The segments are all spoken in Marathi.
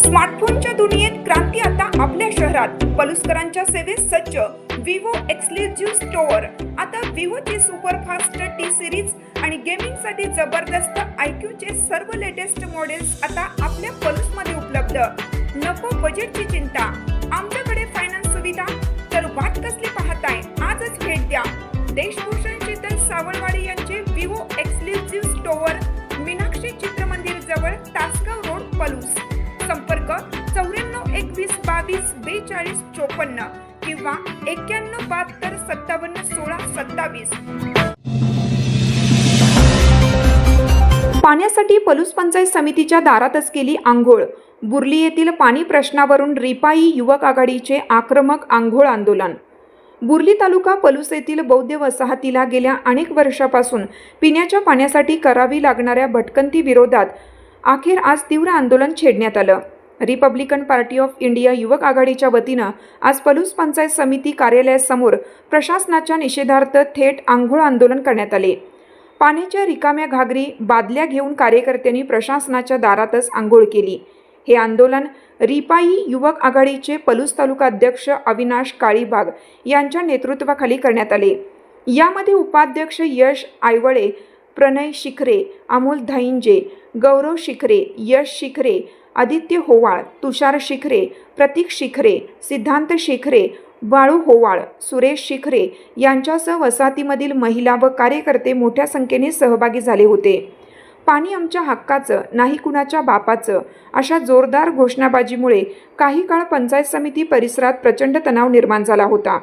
स्मार्टफोनच्या दुनियेत क्रांती आता आपल्या शहरात. पलुसकरांच्या सेवेत सज्ज विवो एक्सक्लुझिव्ह स्टोअर. आता विवोची सुपरफास्ट टी सिरीज आणि गेमिंगसाठी जबरदस्त आयक्यूचे सर्व लेटेस्ट मॉडेल्स आता आपल्या पलुसमध्ये उपलब्ध. नको बजेटची चिंता, आमच्याकडे फायनान्स सुविधा. तर वाट कसली पाहताय, आजच भेट द्या. देशभूषण शीतल सावळवाडी यांचे Vivo exclusive store, Meenakshi Chitramandir जवळ, तासगाव रोड, पलूस. संपर्क 94 21 22 42 54 किंवा 91 72 57 16 27. पाण्यासाठी पलूस पंचायत समितीच्या दारातच केली आंघोळ. बुर्ली येथील पाणी प्रश्नावरून रिपाई युवक आघाडीचे आक्रमक आंघोळ आंदोलन. बुर्ली तालुका पलूस येथील बौद्ध वसाहतीला गेल्या अनेक वर्षापासून पिण्याच्या पाण्यासाठी करावी लागणाऱ्या भटकंती विरोधात अखेर आज तीव्र आंदोलन छेडण्यात आलं. रिपब्लिकन पार्टी ऑफ इंडिया युवक आघाडीच्या वतीनं आज पलूस पंचायत समिती कार्यालयासमोर प्रशासनाच्या निषेधार्थ थेट आंघोळ आंदोलन करण्यात आले. पाण्याच्या रिकाम्या घागरी, बादल्या घेऊन कार्यकर्त्यांनी प्रशासनाच्या दारातच आंघोळ केली. हे आंदोलन रिपाई युवक आघाडीचे पलूस तालुका अध्यक्ष अविनाश काळीबाग यांच्या नेतृत्वाखाली करण्यात आले. यामध्ये उपाध्यक्ष यश आयवळे, प्रणय शिखरे, अमोल धाईंजे, गौरव शिखरे, यश शिखरे, आदित्य होवाळ, तुषार शिखरे, प्रतीक शिखरे, सिद्धांत शिखरे, बाळू होवाळ, सुरेश शिखरे यांच्यासह वसाहतीमधील महिला व कार्यकर्ते मोठ्या संख्येने सहभागी झाले होते. पाणी आमच्या हक्काचं, नाही कुणाच्या बापाचं अशा जोरदार घोषणाबाजीमुळे काही काळ पंचायत समिती परिसरात प्रचंड तणाव निर्माण झाला होता.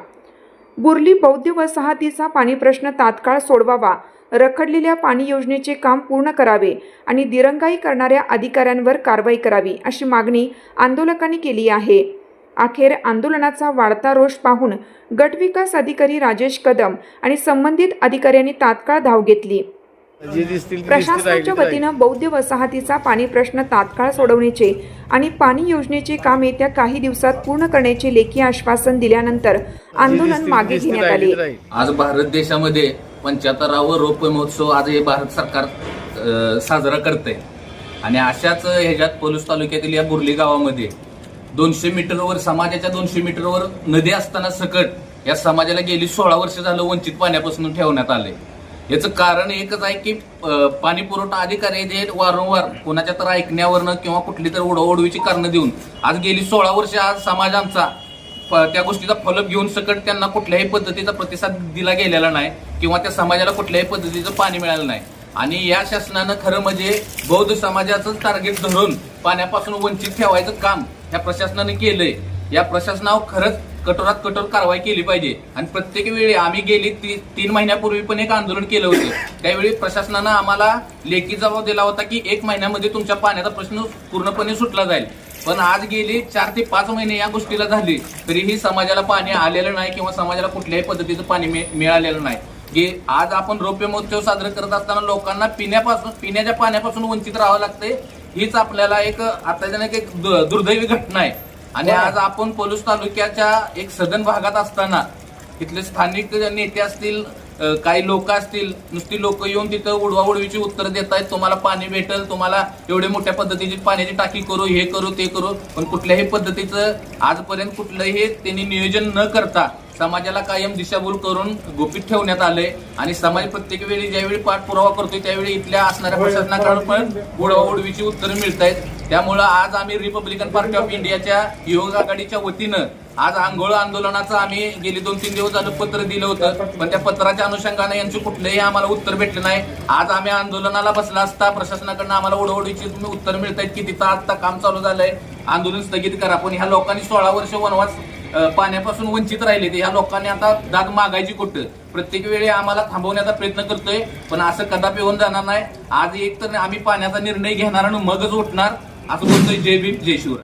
बुर्ली बौद्ध वसाहतीचा पाणी प्रश्न तात्काळ सोडवावा, रखडलेल्या पाणी योजनेचे काम पूर्ण करावे आणि दिरंगाई करणाऱ्या अधिकाऱ्यांवर कारवाई करावी अशी मागणी आंदोलकांनी केली आहे. अखेर आंदोलनाचा वाढता रोष पाहून गटविकास अधिकारी राजेश कदम आणि संबंधित अधिकाऱ्यांनी तात्काळ धाव घेतली. प्रशासनाच्या वतीनं बौद्ध वसाहतीचा पाणी प्रश्न तात्काळ सोडवण्याचे आणि पाणी योजनेचे काम येत्या काही दिवसात पूर्ण करण्याचे लेखी आश्वासन दिल्यानंतर आंदोलन मागे घेण्यात आले. आज भारत देशामध्ये 75वा रौप्य महोत्सव आज हे भारत सरकार साजरा करते आणि अशाच ह्याच्यात पलूस तालुक्यातील या बुर्ली गावामध्ये 200 मीटरवर, समाजाच्या 200 मीटरवर नदी असताना सकट या समाजाला गेली 16 वर्ष झालं वंचित पाण्यापासून ठेवण्यात आले. याचं कारण एकच आहे की पाणी पुरवठा अधिकारी जे वारंवार कोणाच्या तर ऐकण्यावरनं किंवा कुठली तर ओढवडीची कारणं देऊन आज गेली 16 वर्ष आज समाज आमचा त्या गोष्टीचा फलक घेऊन सकट त्यांना कुठल्याही पद्धतीचा प्रतिसाद दिला गेलेला नाही किंवा त्या समाजाला कुठल्याही पद्धतीचं पाणी मिळालं नाही. आणि या शासनानं खरं म्हणजे बौद्ध समाजाचं टार्गेट धरून पाण्यापासून वंचित ठेवायचं काम या प्रशासनाने केलंय. या प्रशासनावर खरंच कठोरात कठोर कारवाई केली पाहिजे. आणि प्रत्येक वेळी आम्ही गेली 3 महिन्यापूर्वी पण एक आंदोलन केलं होतं. त्यावेळी प्रशासनानं आम्हाला लेखी जबाब दिला होता की 1 महिन्यामध्ये तुमच्या पाण्याचा प्रश्न पूर्णपणे सुटला जाईल. पण आज गेली 4 ते 5 महिने या गोष्टीला झाली तरीही समाजाला पाणी आलेलं नाही किंवा समाजाला कुठल्याही पद्धतीचं पाणी मिळालेलं नाही. की आज आपण रौप्य महोत्सव साजरा करत असताना लोकांना पिण्याच्या पाण्यापासून वंचित राहावं लागतंय. हीच आपल्याला एक अत्याचानक एक दुर्दैवी घटना आहे. आणि आज आपण पलूस तालुक्याच्या एक सदन भागात असताना तिथले स्थानिक नेते असतील, काही लोक असतील, नुसती लोक येऊन तिथं उडवाउडवीची उत्तर देत आहेत, तुम्हाला पाणी भेटेल, तुम्हाला एवढे मोठ्या पद्धतीची पाण्याची टाकी करू, हे करू, ते करू. पण कुठल्याही पद्धतीचं आजपर्यंत कुठलंही त्यांनी नियोजन न करता समाजाला कायम दिशाभूल करून गुपित ठेवण्यात आलंय. आणि समाज प्रत्येक वेळी ज्यावेळी पाठपुरावा करतोय त्यावेळी इथल्या असणाऱ्या प्रशासनाकडून पण उडवाउडवीची उत्तरं मिळत आहेत. त्यामुळं आज आम्ही रिपब्लिकन पार्टी ऑफ इंडियाच्या युवक आघाडीच्या वतीनं आज आंघोळ आंदोलनाचं आम्ही गेली 2-3 दिवस झालं पत्र दिलं होतं. पण त्या पत्राच्या अनुषंगाने यांचं कुठलंही आम्हाला उत्तर भेटलं नाही. आज आम्ही आंदोलनाला बसला असता प्रशासनाकडनं आम्हाला उडवडीची तुम्ही उत्तर मिळत आहेत की तिथं आता काम चालू झालंय, आंदोलन स्थगित करा. पण ह्या लोकांनी 16 वर्ष वनवास पाण्यापासून वंचित राहिले ते ह्या लोकांनी आता दाद मागायची कुठं. प्रत्येक वेळी आम्हाला थांबवण्याचा प्रयत्न करतोय पण असं कदापि होऊन जाणार नाही. आज एक तर आम्ही पाण्याचा निर्णय घेणार आणि मगच उठणार असं बोलतोय. जय भीम, जय शिवराय.